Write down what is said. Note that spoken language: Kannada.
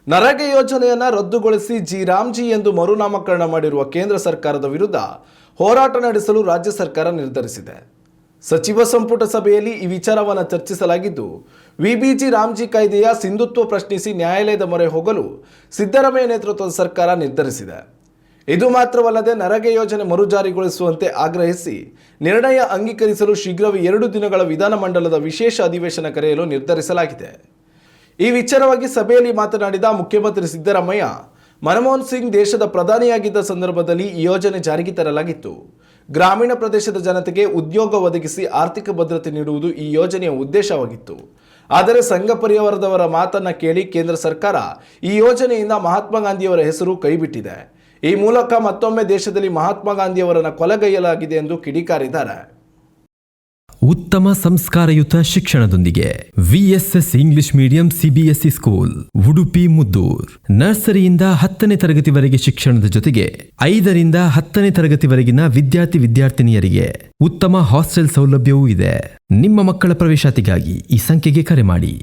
ನರೇಗಾ ಯೋಜನೆಯನ್ನು ರದ್ದುಗೊಳಿಸಿ ರಾಮ್ಜಿ ಎಂದು ಮರುನಾಮಕರಣ ಮಾಡಿರುವ ಕೇಂದ್ರ ಸರ್ಕಾರದ ವಿರುದ್ಧ ಹೋರಾಟ ನಡೆಸಲು ರಾಜ್ಯ ಸರ್ಕಾರ ನಿರ್ಧರಿಸಿದೆ. ಸಚಿವ ಸಂಪುಟ ಸಭೆಯಲ್ಲಿ ಈ ವಿಚಾರವನ್ನು ಚರ್ಚಿಸಲಾಗಿದ್ದು, ವಿಬಿಜಿ ರಾಮ್ಜಿ ಕಾಯ್ದೆಯ ಸಿಂಧುತ್ವ ಪ್ರಶ್ನಿಸಿ ನ್ಯಾಯಾಲಯದ ಮೊರೆ ಹೋಗಲು ಸಿದ್ದರಾಮಯ್ಯ ನೇತೃತ್ವದ ಸರ್ಕಾರ ನಿರ್ಧರಿಸಿದೆ. ಇದು ಮಾತ್ರವಲ್ಲದೆ ನರೇಗಾ ಯೋಜನೆ ಮರುಜಾರಿಗೊಳಿಸುವಂತೆ ಆಗ್ರಹಿಸಿ ನಿರ್ಣಯ ಅಂಗೀಕರಿಸಲು ಶೀಘ್ರವೇ 2 ದಿನಗಳ ವಿಧಾನಮಂಡಲದ ವಿಶೇಷ ಅಧಿವೇಶನ ಕರೆಯಲು ನಿರ್ಧರಿಸಲಾಗಿದೆ. ಈ ವಿಚಾರವಾಗಿ ಸಭೆಯಲ್ಲಿ ಮಾತನಾಡಿದ ಮುಖ್ಯಮಂತ್ರಿ ಸಿದ್ದರಾಮಯ್ಯ, ಮನಮೋಹನ್ ಸಿಂಗ್ ದೇಶದ ಪ್ರಧಾನಿಯಾಗಿದ್ದ ಸಂದರ್ಭದಲ್ಲಿ ಈ ಯೋಜನೆ ಜಾರಿಗೆ ತರಲಾಗಿತ್ತು. ಗ್ರಾಮೀಣ ಪ್ರದೇಶದ ಜನತೆಗೆ ಉದ್ಯೋಗ ಒದಗಿಸಿ ಆರ್ಥಿಕ ಭದ್ರತೆ ನೀಡುವುದು ಈ ಯೋಜನೆಯ ಉದ್ದೇಶವಾಗಿತ್ತು. ಆದರೆ ಸಂಘ ಪರಿವಾರದವರ ಮಾತನ್ನ ಕೇಳಿ ಕೇಂದ್ರ ಸರ್ಕಾರ ಈ ಯೋಜನೆಯಿಂದ ಮಹಾತ್ಮ ಗಾಂಧಿಯವರ ಹೆಸರು ಕೈಬಿಟ್ಟಿದೆ. ಈ ಮೂಲಕ ಮತ್ತೊಮ್ಮೆ ದೇಶದಲ್ಲಿ ಮಹಾತ್ಮ ಗಾಂಧಿಯವರನ್ನು ಕೊಲೆಗೈಯಲಾಗಿದೆ ಎಂದು ಕಿಡಿಕಾರಿದ್ದಾರೆ. ಉತ್ತಮ ಸಂಸ್ಕಾರಯುತ ಶಿಕ್ಷಣದೊಂದಿಗೆ VSS English medium CBSE school Udupi Muddur. ನರ್ಸರಿಯಿಂದ 10ನೇ ತರಗತಿವರೆಗೆ ಶಿಕ್ಷಣದ ಜೊತೆಗೆ 5ರಿಂದ 10ನೇ ತರಗತಿವರೆಗಿನ ವಿದ್ಯಾರ್ಥಿನಿಯರಿಗೆ ಉತ್ತಮ ಹಾಸ್ಟೆಲ್ ಸೌಲಭ್ಯವೂ ಇದೆ. ನಿಮ್ಮ ಮಕ್ಕಳ ಪ್ರವೇಶಾತಿಗಾಗಿ ಈ ಸಂಖ್ಯೆಗೆ ಕರೆ ಮಾಡಿ.